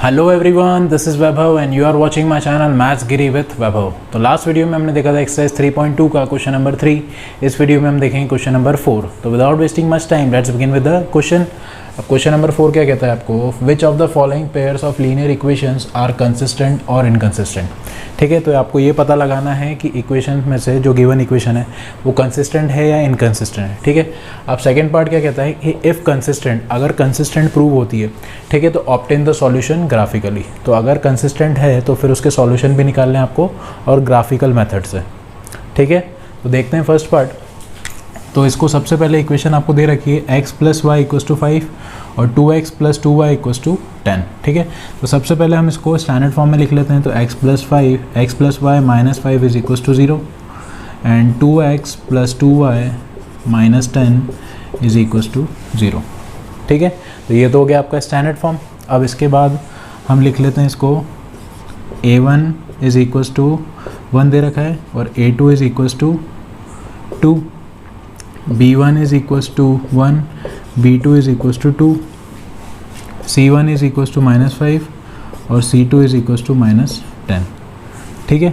Hello everyone, this is Vaibhav and you are watching my channel maths Giri with Vaibhav. तो last video में हमने देखा था एक्सरसाइज 3.2 का क्वेश्चन नंबर 3। इस वीडियो में हम देखेंगे क्वेश्चन नंबर 4। तो without wasting much time let's begin with the question. अब क्वेश्चन नंबर 4 क्या कहता है आपको, which of the following pairs of linear equations are consistent और इनकंसिस्टेंट। ठीक है, तो आपको ये पता लगाना है कि इक्वेशन में से जो गिवन इक्वेशन है वो कंसिस्टेंट है या इनकंसिस्टेंट है। ठीक है, अब सेकेंड पार्ट क्या कहता है कि इफ़ कंसिस्टेंट, अगर कंसिस्टेंट प्रूव होती है, ठीक है, तो ऑब्टेन द सॉल्यूशन ग्राफिकली। तो अगर कंसिस्टेंट है तो फिर उसके सॉल्यूशन भी निकालने हैं आपको और ग्राफिकल मेथड से। ठीक है, तो देखते हैं फर्स्ट पार्ट। तो इसको सबसे पहले इक्वेशन आपको दे रखी है x plus y equals to 5 और 2x plus 2y equals to 10। ठीक है, तो सबसे पहले हम इसको स्टैंडर्ड फॉर्म में लिख लेते हैं। तो x plus y minus 5 is equals to 0 and 2x plus 2y minus 10 is equals to 0। ठीक है, तो ये तो हो गया आपका स्टैंडर्ड फॉर्म। अब इसके बाद हम लिख लेते हैं इसको a1 इज इक्वस टू 1 दे रखा है और a2 is equals to 2, b1 is equals to 1, b2 is equals to 2, c1 is equals to minus 5 और c2 is equals to minus 10। ठीक है,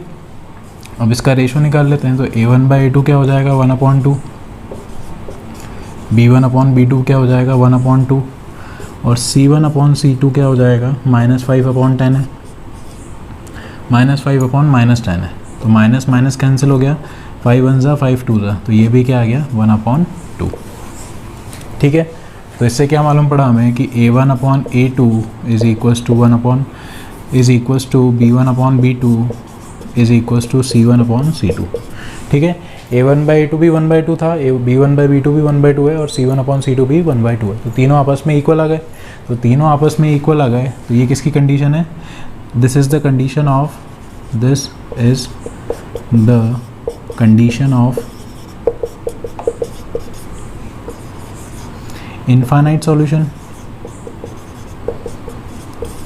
अब इसका रेशो निकाल लेते हैं। तो a1 बाई a2 क्या हो जाएगा 1/2, b1 अपॉन b2 क्या हो जाएगा 1/2 और c1 अपॉन c2 क्या हो जाएगा -5/10 है, -5/10 है। तो माइनस माइनस कैंसिल हो गया, 5 1 ज़ा 5 2 ज़ा, तो ये भी क्या आ गया 1/2। ठीक है, तो इससे क्या मालूम पड़ा हमें कि a1 upon a2 is equals to 1 is equals to b1 upon b2 is equals to c1 upon c2। ठीक है, a1 बाई a2 भी 1/2 था, b1 बाई b2 भी 1/2 है और c1 अपॉन c2 भी 1/2 है। तो तीनों आपस में इक्वल आ गए। तो तीनों आपस में इक्वल आ गए तो ये किसकी कंडीशन है, this is the condition of, this is the condition of infinite solution.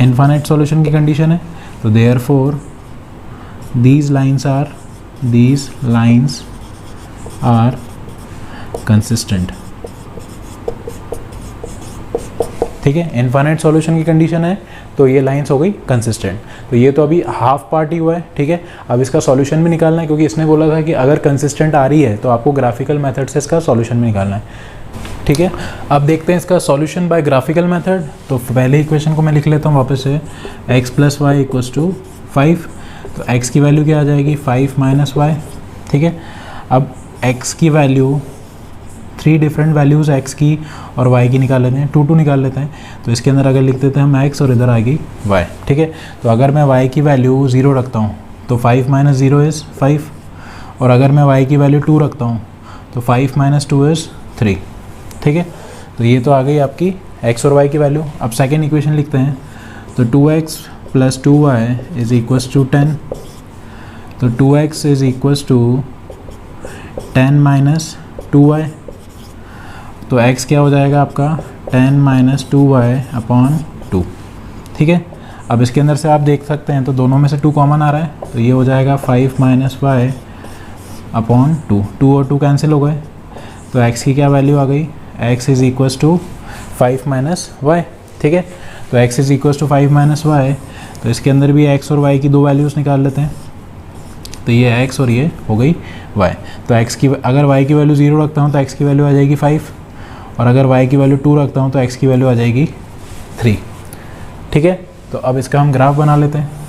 Infinite solution की कंडीशन है। तो therefore these lines are consistent। ठीक है, इनफाइनाइट सॉल्यूशन की कंडीशन है तो ये लाइंस हो गई कंसिस्टेंट। तो ये तो अभी हाफ पार्ट ही हुआ है। ठीक है, अब इसका सॉल्यूशन भी निकालना है क्योंकि इसने बोला था कि अगर कंसिस्टेंट आ रही है तो आपको ग्राफिकल मेथड से इसका सॉल्यूशन भी निकालना है। ठीक है, अब देखते हैं इसका सॉल्यूशन बाय ग्राफिकल मेथड। तो पहले इक्वेशन को मैं लिख लेता हूँ वापस से, x plus y equals to 5। तो x की वैल्यू क्या आ जाएगी 5 माइनस वाई। ठीक है, अब x की वैल्यू 3 डिफरेंट वैल्यूज़ x की और y की निकाल लेते हैं, 2 निकाल लेते हैं। तो इसके अंदर अगर लिख देते हैं हम x और इधर आएगी y। ठीक है, तो अगर मैं y की वैल्यू 0 रखता हूँ तो 5 माइनस 0 इज़ 5 और अगर मैं y की वैल्यू 2 रखता हूँ तो 5 माइनस 2 इज़ 3। ठीक है, तो ये तो आ गई आपकी x और y की वैल्यू। अब सेकेंड इक्वेशन लिखते हैं। तो 2x plus 2y is equals to 10। तो 2x is equals to 10 minus 2y। तो x क्या हो जाएगा आपका 10 माइनस 2y अपॉन 2। ठीक है, अब इसके अंदर से आप देख सकते हैं तो दोनों में से 2 कॉमन आ रहा है तो ये हो जाएगा 5 माइनस y अपॉन 2 और 2 कैंसिल हो गए। तो x की क्या वैल्यू आ गई, x is equals to 5 minus y। ठीक है, तो x is equals to 5 minus y। तो इसके अंदर भी x और y की 2 वैल्यूज़ निकाल लेते हैं। तो ये x और ये हो गई y। तो x की, अगर y की वैल्यू 0 रखता हूँ तो x की वैल्यू आ जाएगी 5 और अगर y की वैल्यू 2 रखता हूँ तो x की वैल्यू आ जाएगी 3। ठीक है, तो अब इसका हम ग्राफ बना लेते हैं।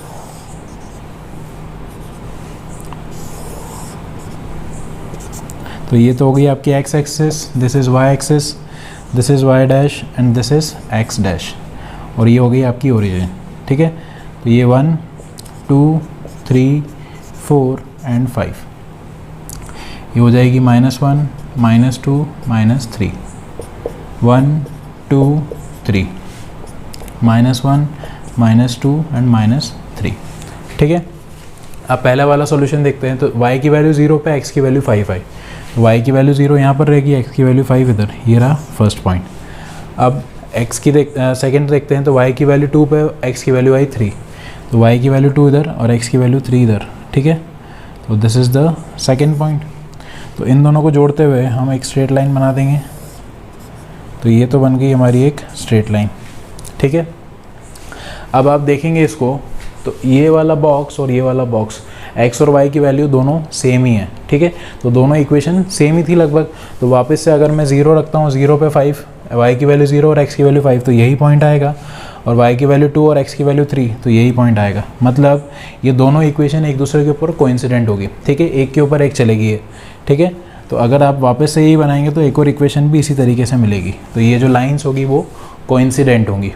तो ये तो हो गई आपकी x axis, this is y axis, this is y dash and this is x dash और ये हो गई आपकी ओरिजिन। ठीक है, तो ये 1 2 3 4 एंड 5 ये हो जाएगी -1 -2 -3, 1 2 3 -1 -2 एंड -3। ठीक है, अब पहला वाला सॉल्यूशन देखते हैं। तो y की वैल्यू 0 पे x की वैल्यू 5 आई, तो y की वैल्यू 0 यहाँ पर रहेगी, x की वैल्यू 5 इधर, ये रहा फर्स्ट पॉइंट। अब x की सेकेंड देखते हैं। तो y की वैल्यू 2 पे x की वैल्यू आई 3, तो y की वैल्यू 2 इधर और x की वैल्यू 3 इधर। ठीक है, तो this is the second point. तो इन दोनों को जोड़ते हुए हम एक स्ट्रेट लाइन बना देंगे। तो ये तो बन गई हमारी एक स्ट्रेट लाइन। ठीक है, अब आप देखेंगे इसको, तो ये वाला बॉक्स और ये वाला बॉक्स, x और y की वैल्यू दोनों सेम ही है, ठीक है। तो दोनों इक्वेशन सेम ही थी लगभग। तो वापस से अगर मैं 0 रखता हूँ, 0 पे 5, y की वैल्यू 0 और x की वैल्यू 5, तो यही पॉइंट आएगा, और y की वैल्यू 2 और x की वैल्यू 3, तो यही पॉइंट आएगा। मतलब ये दोनों इक्वेशन एक दूसरे के ऊपर कोइंसिडेंट होगी, ठीक है, एक के ऊपर एक चलेगी ये, ठीक है। तो अगर आप वापस से यही बनाएंगे तो एक और इक्वेशन भी इसी तरीके से मिलेगी। तो ये जो लाइन्स होगी वो कोइंसिडेंट होंगी,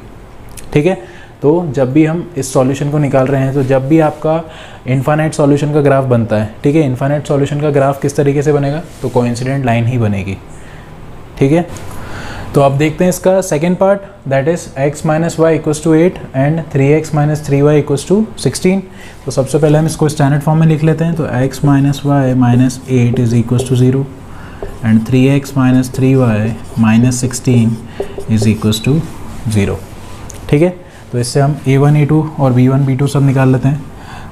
ठीक है। तो जब भी हम इस सॉल्यूशन को निकाल रहे हैं, तो जब भी आपका इनफाइनाइट सॉल्यूशन का ग्राफ बनता है, ठीक है, इनफाइनाइट सॉल्यूशन का ग्राफ किस तरीके से बनेगा, तो कोइंसिडेंट लाइन ही बनेगी, ठीक है। तो अब देखते हैं इसका second part, that is x minus y equals to 8 and 3x minus 3y equals to 16। तो सबसे पहले हम इसको स्टैंडर्ड फॉर्म में लिख लेते हैं। तो x minus y minus 8 is equals to 0 and 3x minus 3y minus 16 is equals to 0, ठीक है। तो इससे हम a1 a2 और b1 b2 सब निकाल लेते हैं।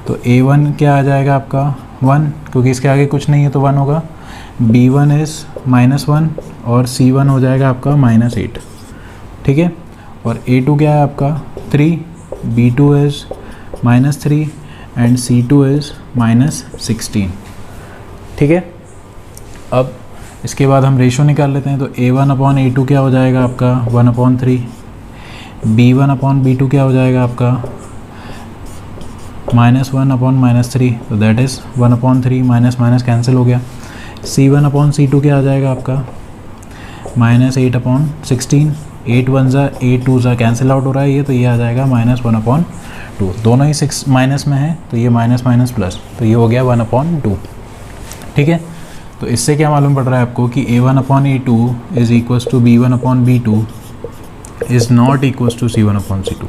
तो a1 क्या आ जाएगा आपका 1, क्योंकि इसके आगे कुछ नहीं है तो 1 होगा, b1 इज़ -1 और c1 हो जाएगा आपका -8, ठीक है। और a2 क्या है आपका 3, b2 is -3 and c2 is -16, ठीक है। अब इसके बाद हम रेशो निकाल लेते हैं। तो a1 अपॉन a2 क्या हो जाएगा आपका 1/3, b1 अपॉन b2 क्या हो जाएगा आपका -1 अपॉन -3, तो that is 1/3, minus minus cancel हो गया। c1 अपॉन c2 क्या आ जाएगा आपका -8/16, 8 1 ज़ा 8 2 ज़ा कैंसिल आउट हो रहा है ये, तो ये आ जाएगा -1/2। दोनों ही 6 माइनस में है, तो ये माइनस माइनस प्लस, तो ये हो गया 1/2, ठीक है। तो इससे क्या मालूम पड़ रहा है आपको कि a1 upon a2 is equals to b1 upon b2 is not equals to c1 upon c2।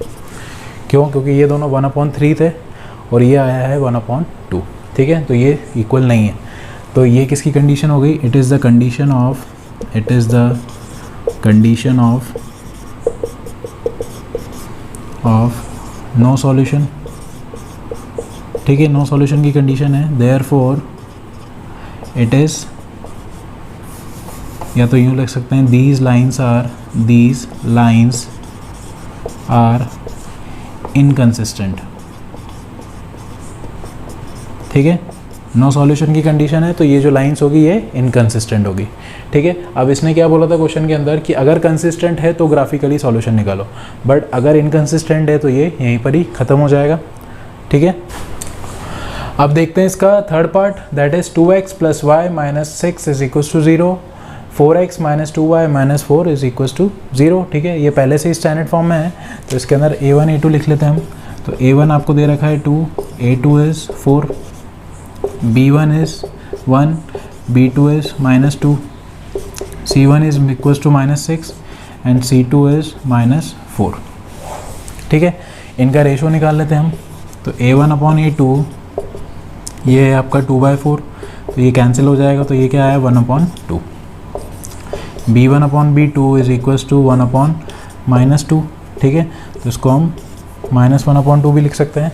क्यों? क्योंकि ये दोनों 1/3 थे और ये आया है 1/2, ठीक है। तो ये इक्वल नहीं है। तो ये किसकी कंडीशन हो गई? It is the condition of no solution, ठीक है। नो सॉल्यूशन की कंडीशन है। देयरफॉर इट इज़, या तो यूँ लिख सकते हैं दीज लाइन्स आर इनकंसिस्टेंट, ठीक है। नो सॉल्यूशन की कंडीशन है, तो ये जो लाइंस होगी ये इनकंसिस्टेंट होगी, ठीक है। अब इसने क्या बोला था क्वेश्चन के अंदर कि अगर कंसिस्टेंट है तो ग्राफिकली सॉल्यूशन निकालो, बट अगर इनकंसिस्टेंट है तो ये यहीं पर ही ख़त्म हो जाएगा, ठीक है। अब देखते हैं इसका third part, that is 2x plus y minus 6 is equals to 0, 4x minus 2y minus 4 is equals to 0, ठीक है। ये पहले से ही स्टैंडर्ड फॉर्म में है, तो इसके अंदर a1 a2 लिख लेते हैं हम। तो a1 आपको दे रखा है 2, a2 is 4, b1 is 1, b2 is -2, c1 is equals to -6 and c2 is -4, ठीक है। इनका रेशो निकाल लेते हैं हम। तो a1 अपॉन a2 ये है आपका 2/4, तो ये कैंसिल हो जाएगा, तो ये क्या है 1/2। b1 upon b2 is equals to 1/-2, ठीक है। तो इसको हम -1/2 भी लिख सकते हैं,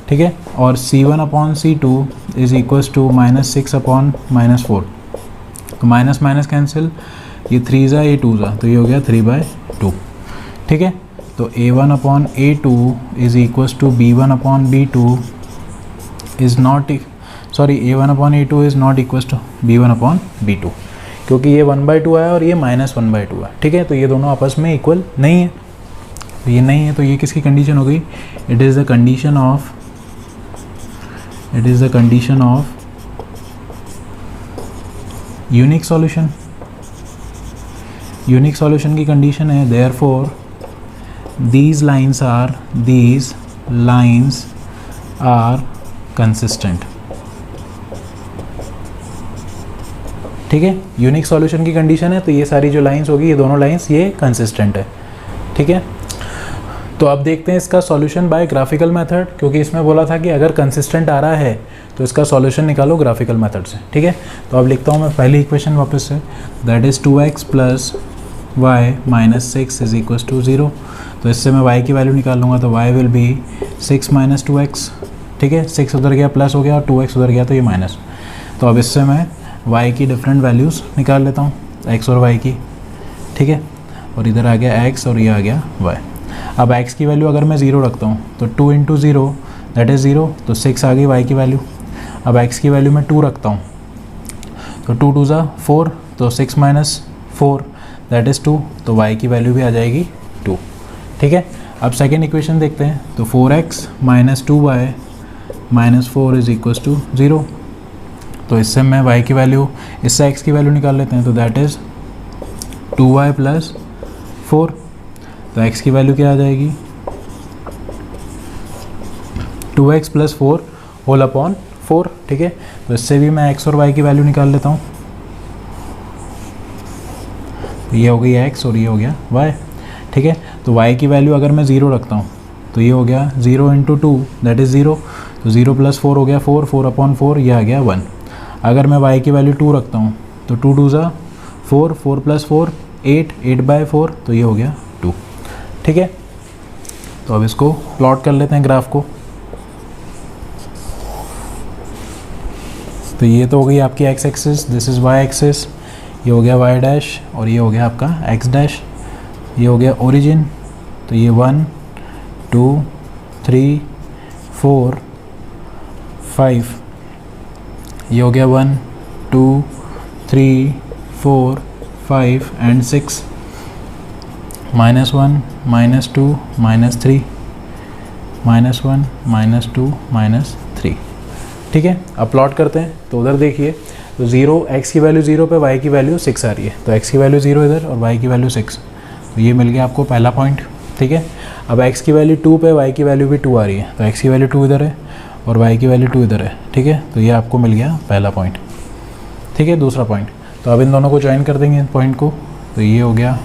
ठीक है। और c1 upon c2 is equals to -6/-4, तो माइनस माइनस कैंसिल, ये 3 ज़ा ये 2 ज़ा, तो ये हो गया 3/2, ठीक है। तो a1 upon a2 is equals to b1 upon b2 is not, sorry a1 upon a2 is not equals to b1 upon b2, क्योंकि ये 1/2 है और ये -1/2 है, ठीक है। तो ये दोनों आपस में इक्वल नहीं है, तो ये नहीं है, तो ये किसकी कंडीशन हो गई? It is the condition of unique solution. Unique solution की कंडीशन है therefore these lines are consistent, ठीक है। यूनिक सॉल्यूशन की कंडीशन है, तो ये सारी जो लाइंस होगी, ये दोनों लाइंस ये कंसिस्टेंट है, ठीक है। तो अब देखते हैं इसका सॉल्यूशन बाय ग्राफिकल मेथड, क्योंकि इसमें बोला था कि अगर कंसिस्टेंट आ रहा है तो इसका सॉल्यूशन निकालो ग्राफिकल मेथड से, ठीक है। तो अब लिखता हूँ मैं पहली इक्वेशन वापस से, that is 2x plus y minus 6 is equals to 0। तो इससे मैं y की वैल्यू निकाल लूँगा, तो y will be 6 minus 2x, ठीक है। 6 उधर गया प्लस हो गया और 2x उधर गया, तो ये माइनस। तो अब इससे मैं y की डिफरेंट वैल्यूज़ निकाल लेता हूँ, x और y की, ठीक है। और इधर आ गया x और ये आ गया y। अब x की वैल्यू अगर मैं 0 रखता हूँ तो 2 इंटू 0 दैट इज़ 0, तो 6 आ गई y की वैल्यू। अब x की वैल्यू मैं 2 रखता हूँ तो 2 2 ज़ा 4, तो 6 माइनस 4 दैट इज़ 2, तो y की वैल्यू भी आ जाएगी 2। ठीक है, अब सेकेंड इक्वेशन देखते हैं। तो 4x minus 2y minus 4 is equal to 0। तो इससे मैं y की वैल्यू, इससे x की वैल्यू निकाल लेते हैं, तो दैट इज़ 2y प्लस 4। तो x की वैल्यू क्या आ जाएगी 2x प्लस 4 होल अपॉन 4। ठीक है, तो इससे भी मैं x और y की वैल्यू निकाल लेता हूँ। तो ये हो गई x और ये हो गया y। ठीक है, तो y की वैल्यू अगर मैं 0 रखता हूँ तो ये हो गया 0 इंटू 2 दैट इज़ 0, तो 0 प्लस 4 हो गया 4, 4 अपॉन 4 ये आ गया 1। अगर मैं y की वैल्यू 2 रखता हूँ तो 2 2 ज़ा 4, 4 प्लस 4 8, 8/4, तो ये हो गया 2। ठीक है, तो अब इसको प्लॉट कर लेते हैं ग्राफ को। तो ये तो हो गई आपकी x axis, this is y axis, ये हो गया y डैश और ये हो गया आपका x डैश। ये हो गया ओरिजिन, तो ये 1 2 3 4 5, ये हो गया 1 2 3 4 5 एंड 6, -1 -2 -3 -1 -2 -3। ठीक है, अब प्लॉट करते हैं। तो उधर देखिए, तो 0 x की वैल्यू 0 पे y की वैल्यू 6 आ रही है, तो x की वैल्यू 0 इधर और y की वैल्यू 6, तो ये मिल गया आपको पहला पॉइंट। ठीक है, अब x की वैल्यू 2 पे y की वैल्यू भी 2 आ रही है, तो x की वैल्यू 2 इधर है और y की वैल्यू 2 इधर है। ठीक है, तो ये आपको मिल गया पहला पॉइंट। ठीक है, दूसरा पॉइंट, तो अब इन दोनों को ज्वाइन कर देंगे इन पॉइंट को, तो ये हो गया,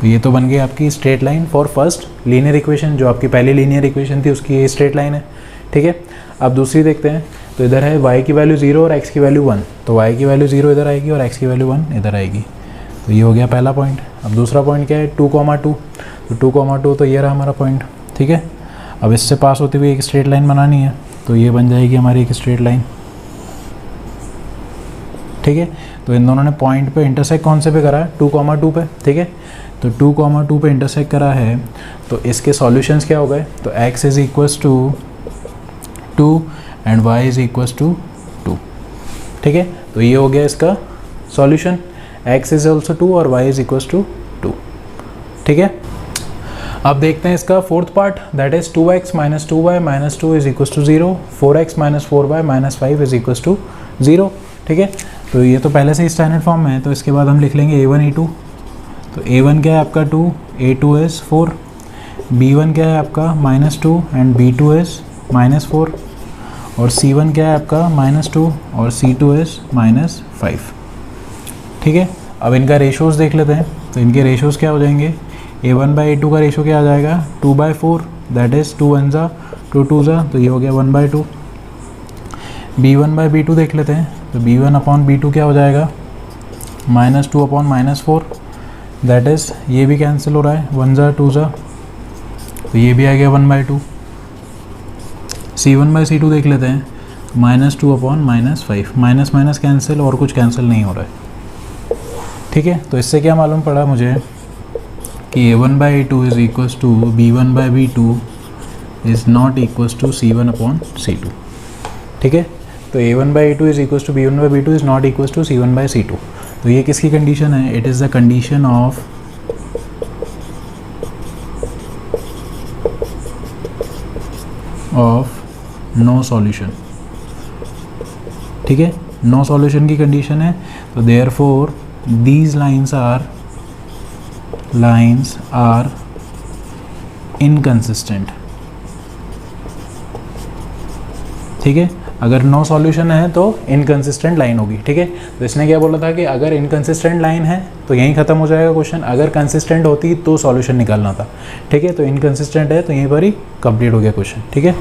तो ये तो बन गई आपकी straight line for first linear equation. जो आपकी पहली लीनियर इक्वेशन थी उसकी ये स्ट्रेट लाइन है। ठीक है, अब दूसरी देखते हैं। तो इधर है y की वैल्यू 0 और x की वैल्यू 1, तो y की वैल्यू 0 इधर आएगी और x की वैल्यू 1 इधर आएगी, तो ये हो गया पहला पॉइंट। अब दूसरा पॉइंट क्या है 2,2, तो 2,2 तो ये रहा हमारा पॉइंट। ठीक है, अब इससे पास होती हुई एक स्ट्रेट लाइन बनानी है, तो ये बन जाएगी हमारी एक स्ट्रेट लाइन। ठीक है, तो इन दोनों ने पॉइंट पे इंटरसेक्ट कौन से पे करा है 2,2 पे। ठीक है, तो 2,2 पे इंटरसेक्ट करा है, तो इसके सॉल्यूशंस क्या हो गए, तो x is equals to 2 and y is equals to 2। ठीक है, तो ये हो गया इसका सॉल्यूशन, x इज ऑल्सो 2 और y इज इक्वल्स टू 2। ठीक है, अब देखते हैं इसका fourth part, that is 2x minus 2y minus 2 is equals to 0, 4x minus 4y minus 5 is equals to 0। ठीक है, तो ये तो पहले से ही स्टैंडर्ड फॉर्म में है, तो इसके बाद हम लिख लेंगे a1 a2। तो a1 क्या है आपका 2, a2 इज़ 4, b1 क्या है आपका -2 एंड b2 इज़ -4, और c1 क्या है आपका -2 और c2 इज़ -5। ठीक है, अब इनका रेशोज़ देख लेते हैं। तो इनके रेशोज़ क्या हो जाएंगे, a1 बाई a2 का रेशो क्या आ जाएगा 2/4, दैट इज़ 2 1 ज़ा 2 2 ज़ा, तो ये हो गया 1/2। b1 बाई b2 देख लेते हैं। तो b1 अपॉन b2 क्या हो जाएगा -2 अपॉन -4, दैट इज़ ये भी कैंसिल हो रहा है 1 ज़ा 2 ज़ा, तो ये भी आ गया 1/2। c1 बाई c2 देख लेते हैं, -2 अपॉन -5, माइनस माइनस कैंसिल और कुछ कैंसिल नहीं हो रहा है। ठीक है, तो इससे क्या मालूम पड़ा मुझे कि a1 by a2 is equals to b1 by b2 is not equals to c1 upon c2। ठीक है, तो a1 by a2 is equals to b1 by b2 is not equals to c1 by c2। तो ये किसकी condition है, it is the condition of no solution. ठीक है, no solution की कंडीशन है, तो therefore these lines are inconsistent. ठीक है, अगर नो सॉल्यूशन है तो इनकंसिस्टेंट लाइन होगी। ठीक है, तो इसने क्या बोला था कि अगर इनकंसिस्टेंट लाइन है तो यहीं ख़त्म हो जाएगा क्वेश्चन, अगर कंसिस्टेंट होती तो सॉल्यूशन निकालना था। ठीक है, तो इनकंसिस्टेंट है तो यहीं पर ही कंप्लीट हो गया क्वेश्चन। ठीक है,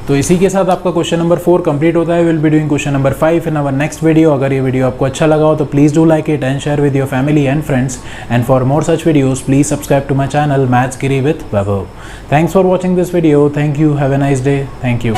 तो इसी के साथ आपका क्वेश्चन नंबर 4 कंप्लीट होता है। Will be doing question number 5 in our next video. अगर ये वीडियो आपको अच्छा लगा हो तो please do like it and share with your family and friends, and for more such videos please subscribe to my channel maths Giri with Vaibhav. Thanks for watching this video. Thank you, have a nice day. Thank you.